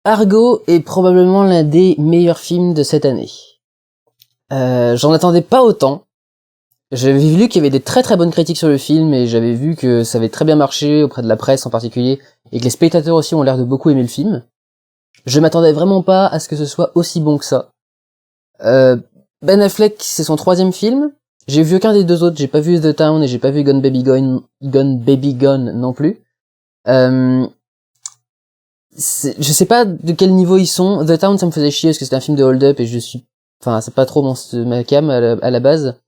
Argo est probablement l'un des meilleurs films de cette année. J'en attendais pas autant. J'avais vu qu'il y avait des très très bonnes critiques sur le film et j'avais vu que ça avait très bien marché auprès de la presse en particulier et que les spectateurs aussi ont l'air de beaucoup aimer le film. Je m'attendais vraiment pas à ce que ce soit aussi bon que ça. Ben Affleck, c'est son 3e film. J'ai vu aucun des 2 autres. J'ai pas vu The Town et j'ai pas vu Gone Baby Gone non plus. Je sais pas de quel niveau ils sont. The Town, ça me faisait chier parce que c'était un film de hold-up et c'est pas trop ma cam à la base.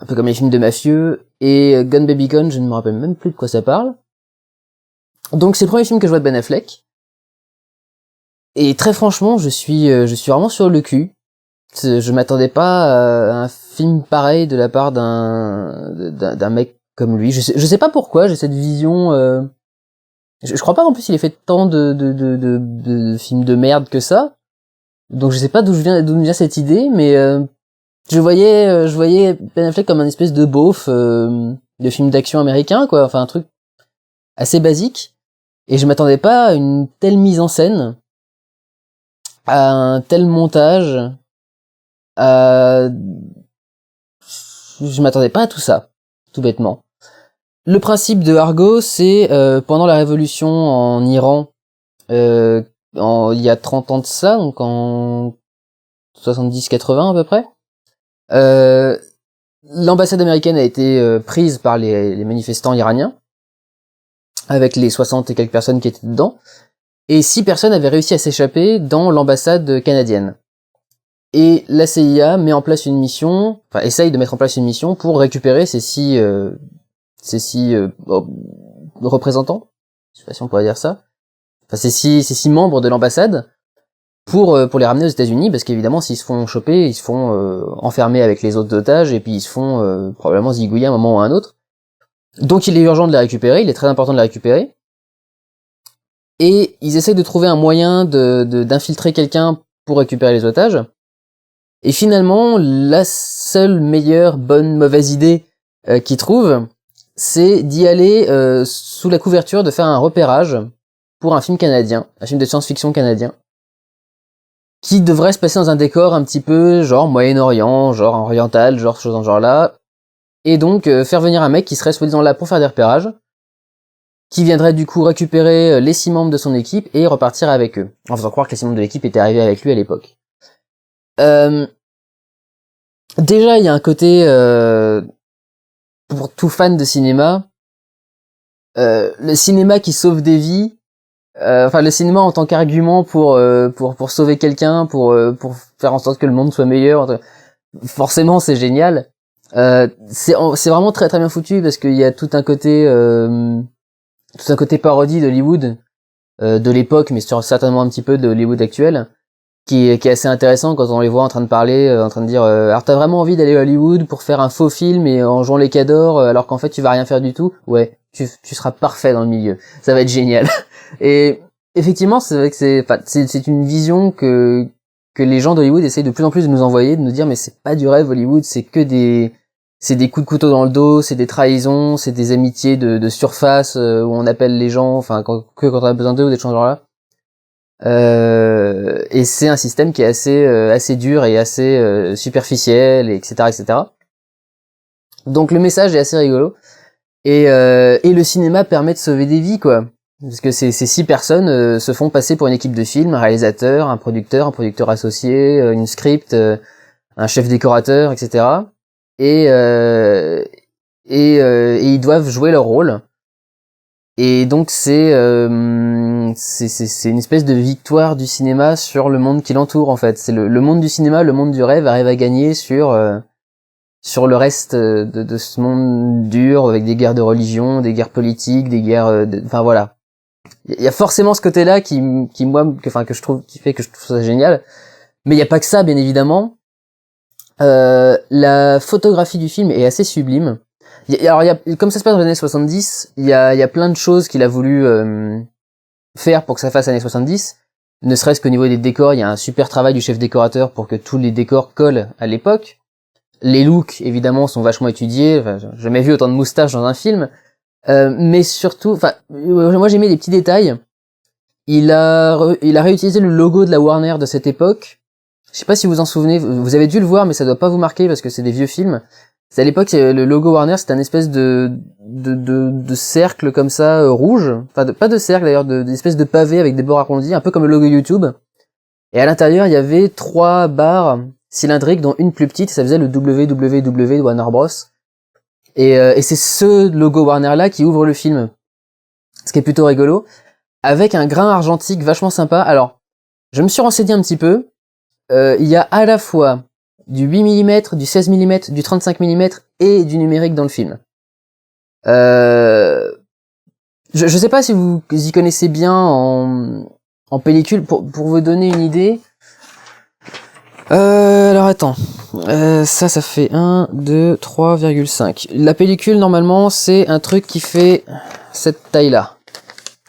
Un peu comme les films de mafieux. Et Gone Baby Gone, je ne me rappelle même plus de quoi ça parle. Donc c'est le premier film que je vois de Ben Affleck. Et très franchement, je suis vraiment sur le cul. Je m'attendais pas à un film pareil de la part d'un mec comme lui. Je sais pas pourquoi, j'ai cette vision. Je crois pas en plus il ait fait tant de films de merde que ça. Donc je sais pas d'où me vient cette idée, mais je voyais Ben Affleck comme un espèce de beauf de film d'action américain, quoi. Enfin un truc assez basique. Et je m'attendais pas à une telle mise en scène, à un tel montage. Je m'attendais pas à tout ça, tout bêtement. Le principe de Argo, c'est pendant la révolution en Iran, il y a 30 ans de ça, donc en 70-80 à peu près. L'ambassade américaine a été prise par les manifestants iraniens, avec les 60 et quelques personnes qui étaient dedans, et 6 personnes avaient réussi à s'échapper dans l'ambassade canadienne. Et la CIA met en place une mission, essaye de mettre en place une mission pour récupérer ces six représentants, je sais pas si on pourrait dire ça, ces six membres de l'ambassade pour les ramener aux États-Unis, parce qu'évidemment s'ils se font choper, ils se font enfermer avec les autres otages et puis ils se font probablement zigouiller à un moment ou à un autre. Donc il est urgent de les récupérer, il est très important de les récupérer. Et ils essayent de trouver un moyen d'infiltrer quelqu'un pour récupérer les otages. Et finalement, la seule mauvaise idée qu'ils trouvent, c'est d'y aller sous la couverture de faire un repérage pour un film canadien, un film de science-fiction canadien, qui devrait se passer dans un décor un petit peu genre Moyen-Orient, genre oriental, genre chose dans ce genre-là, et donc faire venir un mec qui serait soi-disant là pour faire des repérages, qui viendrait du coup récupérer les 6 membres de son équipe et repartir avec eux, en faisant croire que les 6 membres de l'équipe étaient arrivés avec lui à l'époque. Déjà, il y a un côté pour tout fan de cinéma, le cinéma qui sauve des vies, le cinéma en tant qu'argument pour sauver quelqu'un, pour faire en sorte que le monde soit meilleur. Forcément, c'est génial. C'est vraiment très très bien foutu parce qu'il y a tout un côté parodie d'Hollywood de l'époque, mais certainement un petit peu de Hollywood actuel. Qui est assez intéressant quand on les voit en train de parler, en train de dire alors t'as vraiment envie d'aller à Hollywood pour faire un faux film et en jouant les cadors alors qu'en fait tu vas rien faire du tout. Ouais, tu seras parfait dans le milieu. Ça va être génial. Et effectivement, c'est vrai que c'est une vision que les gens d'Hollywood essayent de plus en plus de nous envoyer, de nous dire mais c'est pas du rêve Hollywood, c'est des coups de couteau dans le dos, c'est des trahisons, c'est des amitiés de surface où on appelle les gens quand on a besoin d'eux ou des choses genre là. Et c'est un système qui est assez dur et assez superficiel, etc. Donc le message est assez rigolo et le cinéma permet de sauver des vies, quoi, parce que ces 6 personnes se font passer pour une équipe de film, un réalisateur, un producteur associé, une script, un chef décorateur, etc. Et ils doivent jouer leur rôle. Et donc c'est une espèce de victoire du cinéma sur le monde qui l'entoure, en fait. C'est le monde du cinéma, le monde du rêve arrive à gagner sur le reste de ce monde dur, avec des guerres de religion, des guerres politiques, des guerres voilà. Il y a forcément ce côté-là qui fait que je trouve ça génial. Mais il y a pas que ça, bien évidemment. La photographie du film est assez sublime. Comme ça se passe dans les années 70, il y a plein de choses qu'il a voulu faire pour que ça fasse années 70. Ne serait-ce qu'au niveau des décors, il y a un super travail du chef décorateur pour que tous les décors collent à l'époque. Les looks, évidemment, sont vachement étudiés. J'ai jamais vu autant de moustaches dans un film. Mais surtout, moi j'aimais les petits détails. il a réutilisé le logo de la Warner de cette époque. Je sais pas si vous en souvenez, vous avez dû le voir, mais ça doit pas vous marquer parce que c'est des vieux films. C'est à l'époque, le logo Warner, c'était un espèce de cercle comme ça, rouge. Enfin, pas de cercle d'ailleurs, d'espèce de pavé avec des bords arrondis, un peu comme le logo YouTube. Et à l'intérieur, il y avait 3 barres cylindriques, dont une plus petite, ça faisait le WWW de Warner Bros. Et c'est ce logo Warner là qui ouvre le film. Ce qui est plutôt rigolo. Avec un grain argentique vachement sympa. Alors, je me suis renseigné un petit peu. Il y a à la fois du 8 mm, du 16 mm, du 35 mm et du numérique dans le film. Je sais pas si vous y connaissez bien en pellicule. Pour vous donner une idée. Alors attends. Ça fait 1, 2, 3,5. La pellicule, normalement, c'est un truc qui fait cette taille-là.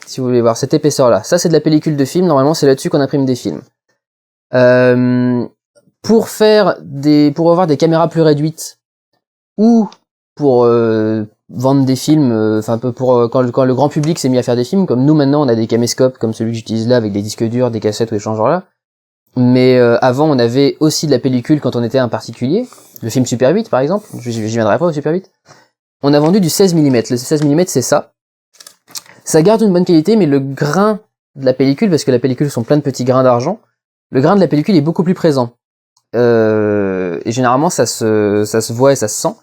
Si vous voulez voir, cette épaisseur-là. Ça, c'est de la pellicule de film. Normalement, c'est là-dessus qu'on imprime des films. Pour avoir des caméras plus réduites ou pour vendre des films, enfin quand le grand public s'est mis à faire des films, comme nous maintenant on a des caméscopes comme celui que j'utilise là avec des disques durs, des cassettes ou des genre là. Mais avant on avait aussi de la pellicule quand on était un particulier, le film Super 8 par exemple, j'y viendrai pas au Super 8. On a vendu du 16 mm, le 16 mm c'est ça. Ça garde une bonne qualité, mais le grain de la pellicule, parce que la pellicule sont plein de petits grains d'argent, le grain de la pellicule est beaucoup plus présent. Et généralement ça se voit et ça se sent.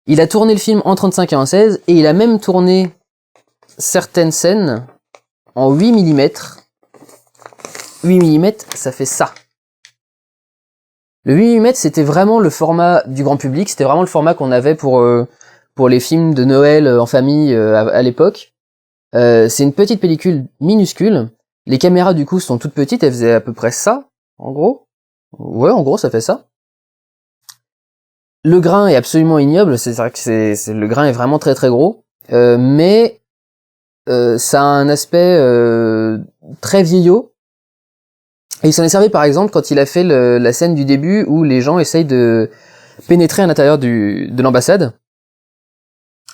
Il a tourné le film en 35 et en 16, et il a même tourné certaines scènes en 8 mm. 8 mm, ça fait ça. Le 8 mm, c'était vraiment le format du grand public, c'était vraiment le format qu'on avait pour les films de Noël en famille à l'époque. C'est une petite pellicule minuscule. Les caméras du coup sont toutes petites, elles faisaient à peu près ça, en gros. Ouais, en gros ça fait ça. Le grain est absolument ignoble, c'est vrai que le grain est vraiment très très gros, mais ça a un aspect très vieillot. Et il s'en est servi par exemple quand il a fait la scène du début où les gens essayent de pénétrer à l'intérieur de l'ambassade.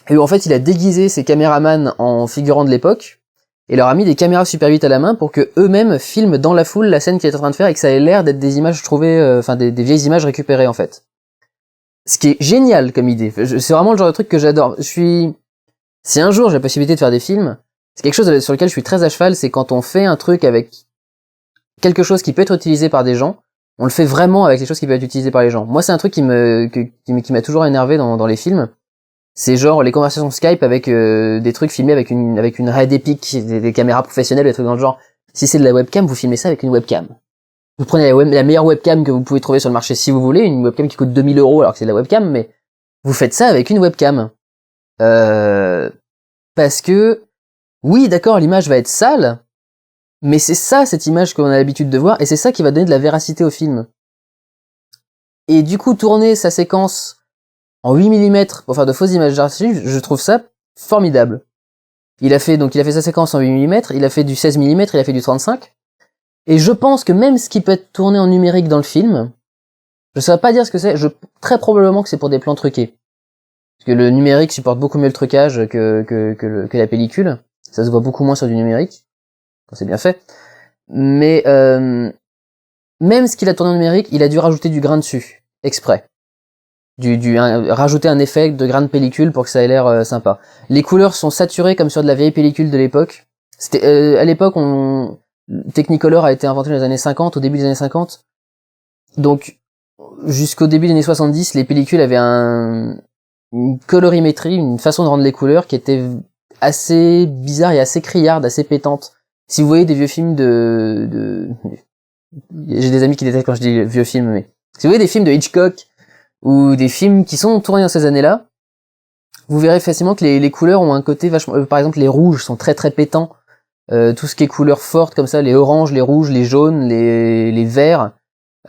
Et où en fait il a déguisé ses caméramans en figurants de l'époque et leur a mis des caméras Super 8 à la main pour que eux-mêmes filment dans la foule la scène qu'il est en train de faire et que ça ait l'air d'être des images trouvées, des vieilles images récupérées en fait. Ce qui est génial comme idée. C'est vraiment le genre de truc que j'adore. Si un jour j'ai la possibilité de faire des films, c'est quelque chose sur lequel je suis très à cheval, c'est quand on fait un truc avec quelque chose qui peut être utilisé par des gens, on le fait vraiment avec quelque chose qui peut être utilisé par les gens. Moi, c'est un truc qui m'a toujours énervé dans les films. C'est genre les conversations Skype avec des trucs filmés avec une Red Epic, des caméras professionnelles, des trucs dans le genre. Si c'est de la webcam, vous filmez ça avec une webcam. Vous prenez la meilleure webcam que vous pouvez trouver sur le marché si vous voulez, une webcam qui coûte 2000 € alors que c'est de la webcam, mais vous faites ça avec une webcam. Parce que, oui, d'accord, l'image va être sale, mais c'est ça, cette image qu'on a l'habitude de voir, et c'est ça qui va donner de la véracité au film. Et du coup, tourner sa séquence en 8 mm pour faire de fausses images d'archives, je trouve ça formidable. Il a fait sa séquence en 8 mm, il a fait du 16 mm, il a fait du 35. Et je pense que même ce qui peut être tourné en numérique dans le film, je saurais pas dire ce que c'est, très probablement que c'est pour des plans truqués. Parce que le numérique supporte beaucoup mieux le trucage que la pellicule. Ça se voit beaucoup moins sur du numérique, quand c'est bien fait. Mais même ce qu'il a tourné en numérique, il a dû rajouter du grain dessus, exprès. Rajouter un effet de grain de pellicule pour que ça ait l'air sympa. Les couleurs sont saturées comme sur de la vieille pellicule de l'époque. C'était à l'époque, Technicolor a été inventé dans les années 50, au début des années 50. Donc, jusqu'au début des années 70, les pellicules avaient une colorimétrie, une façon de rendre les couleurs qui était assez bizarre et assez criarde, assez pétante. Si vous voyez des vieux films j'ai des amis qui détestent quand je dis vieux films, mais si vous voyez des films de Hitchcock ou des films qui sont tournés dans ces années-là, vous verrez facilement que les couleurs ont un côté vachement... par exemple, les rouges sont très très pétants. Tout ce qui est couleurs fortes comme ça, les oranges, les rouges, les jaunes, les verts,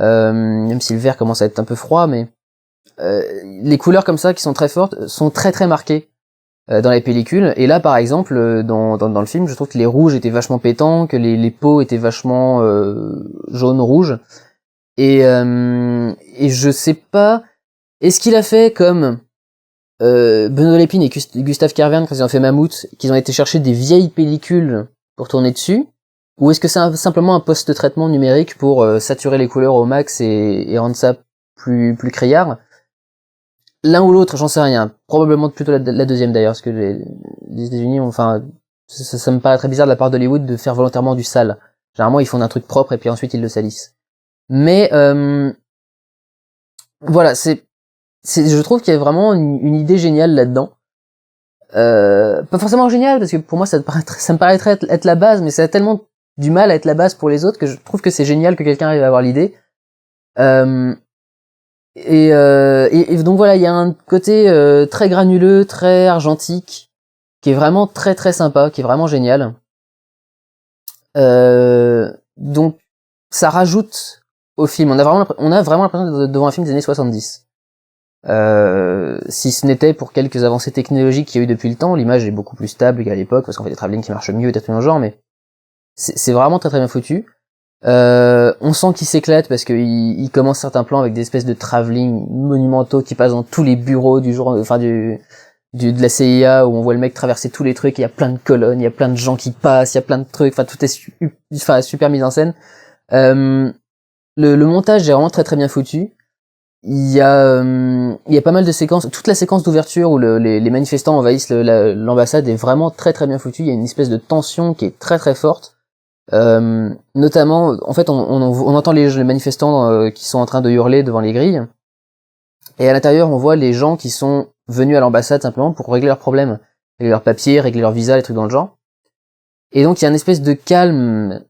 même si le vert commence à être un peu froid, mais les couleurs comme ça qui sont très fortes sont très très marquées dans les pellicules. Et là par exemple dans le film, je trouve que les rouges étaient vachement pétants, que les peaux étaient vachement jaune rouge. Et je sais pas, est-ce qu'il a fait comme Benoît Lépine et Gustave Kervern quand ils ont fait Mammouth, qu'ils ont été chercher des vieilles pellicules pour tourner dessus, ou est-ce que c'est simplement un post-traitement numérique pour saturer les couleurs au max et rendre ça plus criard? L'un ou l'autre, j'en sais rien. Probablement plutôt la deuxième d'ailleurs, parce que les États-Unis, ça me paraît très bizarre de la part d'Hollywood de faire volontairement du sale. Généralement, ils font un truc propre et puis ensuite ils le salissent. Mais voilà, je trouve qu'il y a vraiment une idée géniale là-dedans. Pas forcément géniale, parce que pour moi ça me paraîtrait être la base, mais ça a tellement du mal à être la base pour les autres que je trouve que c'est génial que quelqu'un arrive à avoir l'idée. Et donc voilà, il y a un côté très granuleux, très argentique, qui est vraiment très très sympa, qui est vraiment génial. Donc ça rajoute au film. On a vraiment l'impression d'être devant un film des années 70. Si ce n'était pour quelques avancées technologiques qu'il y a eu depuis le temps, l'image est beaucoup plus stable qu'à l'époque, parce qu'on fait des travelling qui marchent mieux et tout dans le genre, mais c'est vraiment très très bien foutu. On sent qu'il s'éclate parce qu'il commence certains plans avec des espèces de travelling monumentaux qui passent dans tous les bureaux du jour, enfin de la CIA, où on voit le mec traverser tous les trucs, il y a plein de colonnes, il y a plein de gens qui passent, il y a plein de trucs, enfin tout est super mis en scène. Le montage est vraiment très très bien foutu. Il y a pas mal de séquences, toute la séquence d'ouverture où les manifestants envahissent l'ambassade est vraiment très très bien foutue. Il y a une espèce de tension qui est très très forte. Notamment, en fait, on entend les manifestants qui sont en train de hurler devant les grilles, et à l'intérieur, on voit les gens qui sont venus à l'ambassade simplement pour régler leurs problèmes, régler leurs papiers, régler leur visa, les trucs dans le genre. Et donc, il y a une espèce de calme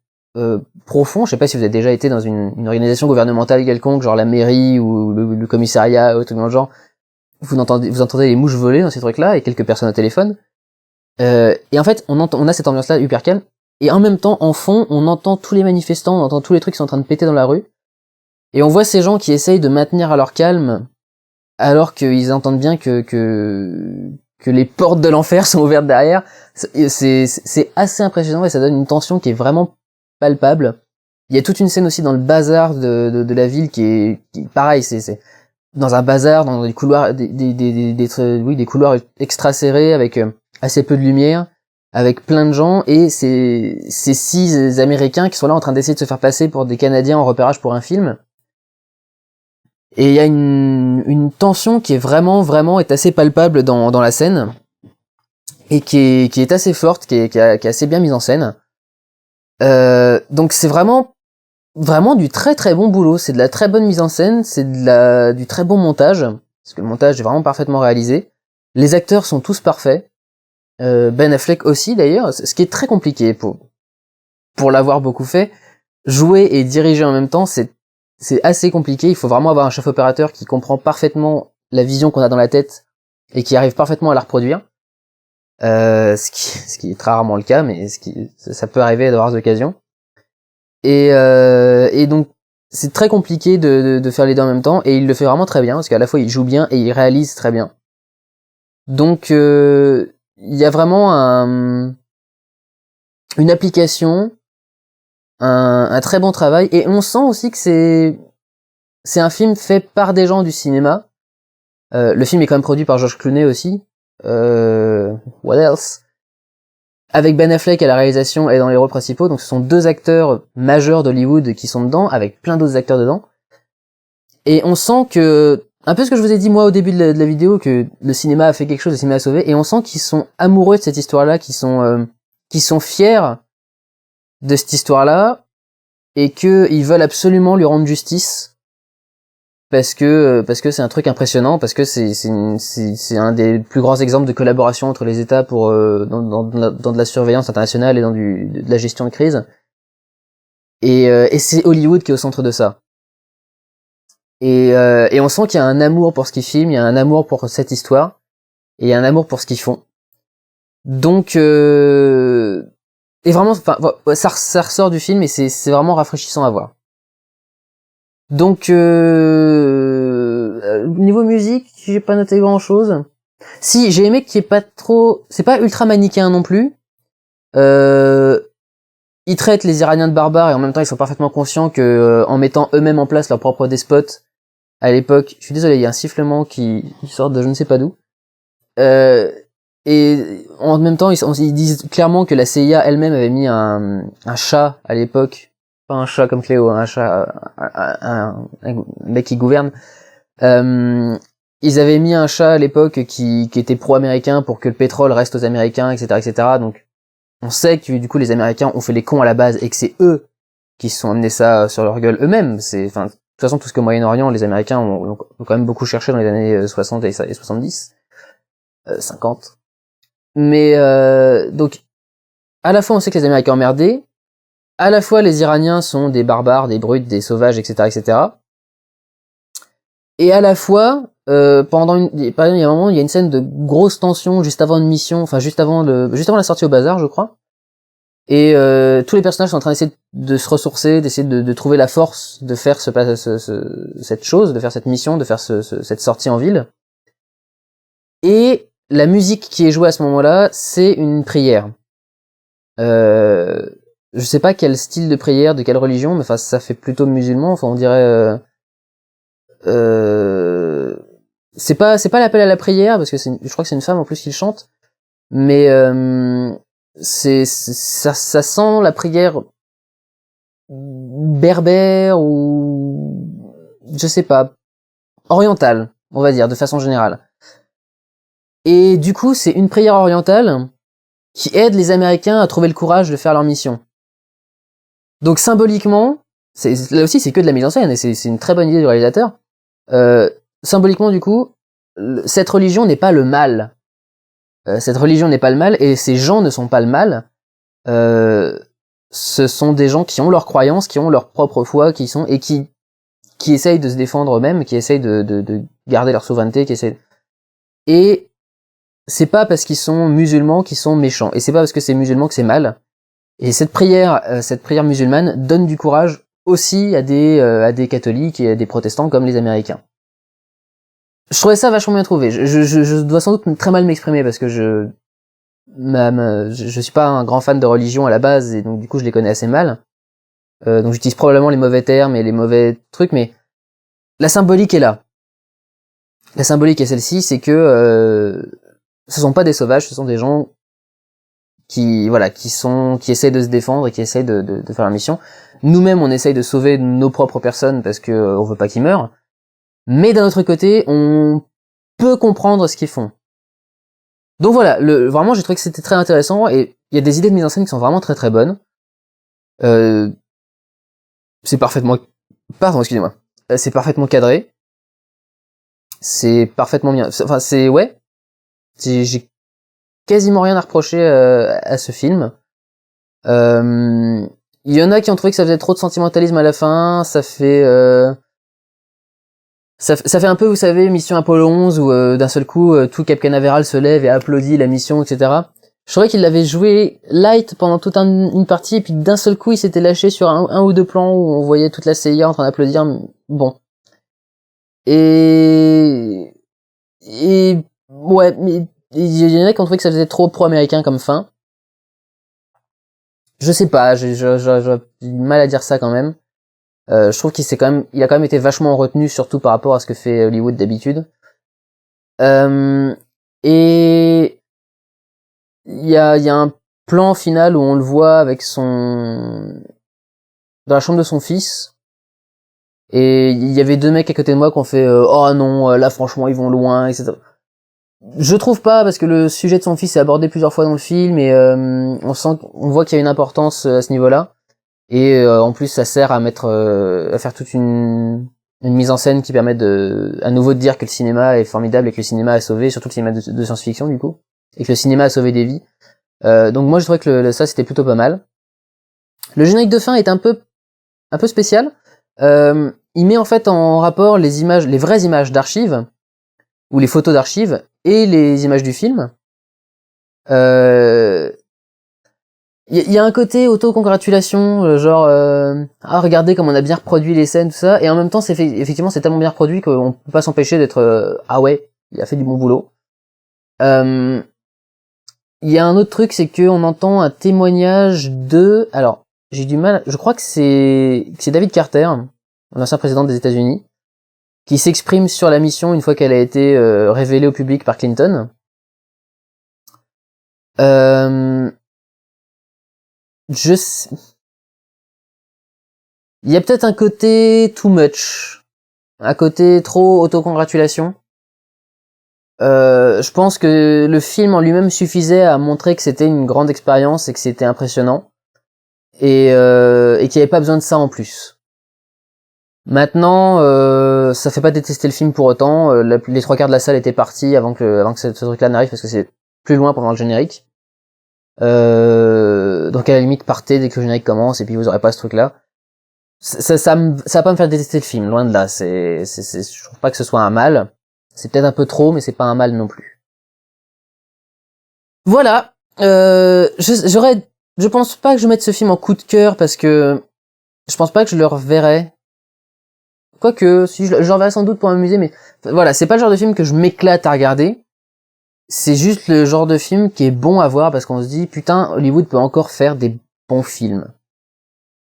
profond. Je sais pas si vous avez déjà été dans une organisation gouvernementale quelconque, genre la mairie ou le commissariat ou tout dans le genre. Vous entendez les mouches voler dans ces trucs-là et quelques personnes au téléphone. Et en fait, on a cette ambiance-là hyper calme. Et en même temps, en fond, on entend tous les manifestants, on entend tous les trucs qui sont en train de péter dans la rue. Et on voit ces gens qui essayent de maintenir à leur calme, alors qu'ils entendent bien que les portes de l'enfer sont ouvertes derrière. C'est assez impressionnant et ça donne une tension qui est vraiment palpable. Il y a toute une scène aussi dans le bazar de la ville qui est pareil, c'est dans un bazar, dans des couloirs, des couloirs extra serrés avec assez peu de lumière, avec plein de gens, et ces 6 Américains qui sont là en train d'essayer de se faire passer pour des Canadiens en repérage pour un film. Et il y a une tension qui est vraiment est assez palpable dans la scène, et qui est assez forte, qui est assez bien mise en scène. Donc c'est vraiment du très très bon boulot, c'est de la très bonne mise en scène, c'est du très bon montage, parce que le montage est vraiment parfaitement réalisé. Les acteurs sont tous parfaits. Ben Affleck aussi d'ailleurs, ce qui est très compliqué pour l'avoir beaucoup fait. Jouer et diriger en même temps, c'est assez compliqué. Il faut vraiment avoir un chef opérateur qui comprend parfaitement la vision qu'on a dans la tête et qui arrive parfaitement à la reproduire. Ce qui est très rarement le cas, mais ça peut arriver d'avoir cette occasion. Et donc c'est très compliqué de faire les deux en même temps, et il le fait vraiment très bien parce qu'à la fois il joue bien et il réalise très bien. Donc il y a vraiment une application, un très bon travail, et on sent aussi que c'est un film fait par des gens du cinéma. Le film est quand même produit par George Clooney aussi. What else? Avec Ben Affleck à la réalisation et dans les rôles principaux, donc ce sont 2 acteurs majeurs d'Hollywood qui sont dedans, avec plein d'autres acteurs dedans. Et on sent que, un peu ce que je vous ai dit moi au début de la vidéo, que le cinéma a fait quelque chose, le cinéma a sauvé, et on sent qu'ils sont amoureux de cette histoire-là, qu'ils sont fiers de cette histoire-là, et qu'ils veulent absolument lui rendre justice, parce que c'est un truc impressionnant, parce que c'est un des plus grands exemples de collaboration entre les États pour dans de la surveillance internationale et dans de la gestion de crise. Et c'est Hollywood qui est au centre de ça. Et on sent qu'il y a un amour pour ce qu'ils filment, il y a un amour pour cette histoire, et il y a un amour pour ce qu'ils font. Donc et vraiment, enfin, ça ressort du film et c'est vraiment rafraîchissant à voir. Donc niveau musique, j'ai pas noté grand chose. Si, j'ai aimé qu'il y ait pas trop, c'est pas ultra manichéen non plus. Ils traitent les Iraniens de barbares et en même temps ils sont parfaitement conscients que en mettant eux-mêmes en place leur propre despote à l'époque, je suis désolé, il y a un sifflement qui sort de je ne sais pas d'où. Et en même temps, ils disent clairement que la CIA elle-même avait mis un chat à l'époque, pas un chat comme Cléo, un chat, un mec qui gouverne. Ils avaient mis un chat à l'époque qui était pro-américain pour que le pétrole reste aux Américains, etc., etc. Donc, on sait que du coup les Américains ont fait les cons à la base et que c'est eux qui se sont amenés ça sur leur gueule eux-mêmes. De toute façon, tout ce que au Moyen-Orient, les Américains ont quand même beaucoup cherché dans les années 60 et 70, 50. Mais donc, à la fois on sait que les Américains ont merdé, à la fois les Iraniens sont des barbares, des brutes, des sauvages, etc., etc. Et à la fois, par exemple, il y a un moment, il y a une scène de grosse tension juste avant une mission, enfin juste avant la sortie au bazar, je crois. Et tous les personnages sont en train d'essayer de se ressourcer, d'essayer de trouver la force de faire cette chose, de faire cette mission, de faire cette sortie en ville. Et la musique qui est jouée à ce moment-là, c'est une prière. Je sais pas quel style de prière, de quelle religion, mais enfin ça fait plutôt musulman. Enfin on dirait. C'est pas l'appel à la prière parce que je crois que c'est une femme en plus qui le chante. Mais ça sent la prière berbère ou je sais pas, orientale, on va dire de façon générale. Et du coup, c'est une prière orientale qui aide les Américains à trouver le courage de faire leur mission. Donc symboliquement, là aussi c'est que de la mise en scène et c'est une très bonne idée du réalisateur. Symboliquement du coup, cette religion n'est pas le mal. Cette religion n'est pas le mal et ces gens ne sont pas le mal. Ce sont des gens qui ont leurs croyances, qui ont leur propre foi, qui essayent de se défendre eux-mêmes, qui essayent de garder leur souveraineté, et c'est pas parce qu'ils sont musulmans qu'ils sont méchants, et c'est pas parce que c'est musulman que c'est mal. Et cette prière musulmane donne du courage aussi à des catholiques et à des protestants comme les Américains. Je trouvais ça vachement bien trouvé. Je dois sans doute très mal m'exprimer parce que je suis pas un grand fan de religion à la base et donc du coup je les connais assez mal. Donc j'utilise probablement les mauvais termes et les mauvais trucs, mais la symbolique est là. La symbolique est celle-ci, c'est que ce sont pas des sauvages, ce sont des gens qui essayent de se défendre et qui essayent de faire leur mission. Nous-mêmes, on essaye de sauver nos propres personnes parce que on veut pas qu'ils meurent. Mais d'un autre côté, on peut comprendre ce qu'ils font. Donc voilà, vraiment, j'ai trouvé que c'était très intéressant et il y a des idées de mise en scène qui sont vraiment très très bonnes. C'est parfaitement, pardon, excusez-moi, c'est parfaitement cadré. C'est parfaitement bien. Enfin, j'ai quasiment rien à reprocher à ce film. Il y en a qui ont trouvé que ça faisait trop de sentimentalisme à la fin. Ça fait un peu, vous savez, Mission Apollo 11 où d'un seul coup tout Cap Canaveral se lève et applaudit la mission, etc. Je trouvais qu'il l'avait joué light pendant toute une partie et puis d'un seul coup il s'était lâché sur un ou deux plans où on voyait toute la CIA en train d'applaudir. Bon. Et ouais, mais il y en a qui ont trouvé que ça faisait trop pro-américain comme fin. Je sais pas, j'ai du mal à dire ça quand même. Je trouve il a quand même été vachement retenu, surtout par rapport à ce que fait Hollywood d'habitude. Et il y a un plan final où on le voit avec dans la chambre de son fils. Et il y avait deux mecs à côté de moi qui ont fait oh non, là franchement ils vont loin, etc. Je trouve pas, parce que le sujet de son fils est abordé plusieurs fois dans le film et on voit qu'il y a une importance à ce niveau-là. Et en plus ça sert à faire toute une mise en scène qui permet à nouveau de dire que le cinéma est formidable et que le cinéma a sauvé, surtout le cinéma de science-fiction du coup, et que le cinéma a sauvé des vies. Donc moi je trouvais que ça c'était plutôt pas mal. Le générique de fin est un peu spécial. Il met en fait en rapport les vraies images d'archives ou les photos d'archives et les images du film. Il y a un côté auto-congratulation, genre regardez comme on a bien reproduit les scènes, tout ça, et en même temps effectivement c'est tellement bien reproduit qu'on peut pas s'empêcher d'être ah ouais, il a fait du bon boulot. Il y a un autre truc, c'est que on entend un témoignage alors j'ai du mal, je crois que c'est David Carter, l'ancien président des États-Unis, qui s'exprime sur la mission une fois qu'elle a été révélée au public par Clinton. Euh, je sais... Il y a peut-être un côté too much, un côté trop autocongratulation. Je pense que le film en lui-même suffisait à montrer que c'était une grande expérience et que c'était impressionnant et qu'il n'y avait pas besoin de ça en plus. Maintenant, ça fait pas détester le film pour autant. Les trois quarts de la salle étaient partis avant que ce truc-là n'arrive parce que c'est plus loin pendant le générique. Donc à la limite partez dès que le générique commence et puis vous aurez pas ce truc-là. Ça va pas me faire détester le film, loin de là. Je trouve pas que ce soit un mal. C'est peut-être un peu trop, mais c'est pas un mal non plus. Voilà. Je pense pas que je mette ce film en coup de cœur parce que je pense pas que je le reverrai. Quoique, si je le reverrai sans doute pour m'amuser, mais voilà, c'est pas le genre de film que je m'éclate à regarder. C'est juste le genre de film qui est bon à voir parce qu'on se dit putain, Hollywood peut encore faire des bons films.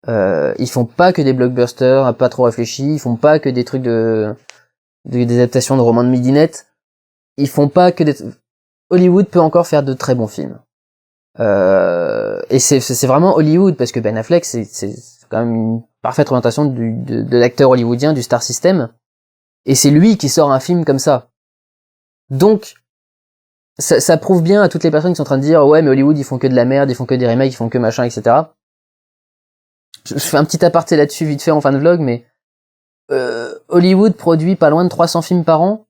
Ils font pas que des blockbusters pas trop réfléchis, ils font pas que des trucs des adaptations de romans de midinette. Ils font pas que des... Hollywood peut encore faire de très bons films. Et c'est vraiment Hollywood parce que Ben Affleck c'est quand même une parfaite représentation de l'acteur hollywoodien, du star system. Et c'est lui qui sort un film comme ça. Donc, ça prouve bien à toutes les personnes qui sont en train de dire ouais mais Hollywood ils font que de la merde, ils font que des remakes, ils font que machin, etc. Je fais un petit aparté là-dessus vite fait en fin de vlog, mais Hollywood produit pas loin de 300 films par an.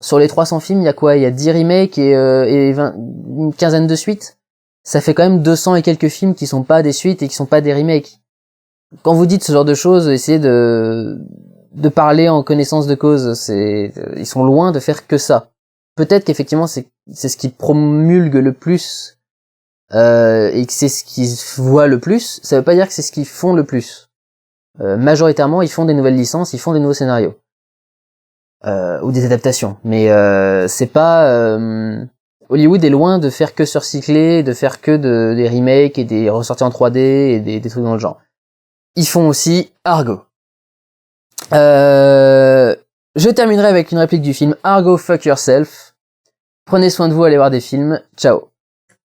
Sur les 300 films, il y a quoi? Il y a 10 remakes et une quinzaine de suites. Ça fait quand même 200 et quelques films qui sont pas des suites et qui sont pas des remakes. Quand vous dites ce genre de choses, essayez de parler en connaissance de cause. Ils sont loin de faire que ça. Peut-être qu'effectivement c'est ce qui promulgue le plus et que c'est ce qui se voit le plus. Ça veut pas dire que c'est ce qu'ils font le plus. Majoritairement, ils font des nouvelles licences, ils font des nouveaux scénarios. Ou des adaptations. Mais c'est pas... Hollywood est loin de faire que surcycler, de faire que des remakes et des ressorties en 3D et des trucs dans le genre. Ils font aussi Argo. Je terminerai avec une réplique du film Argo Fuck Yourself. Prenez soin de vous, allez voir des films. Ciao.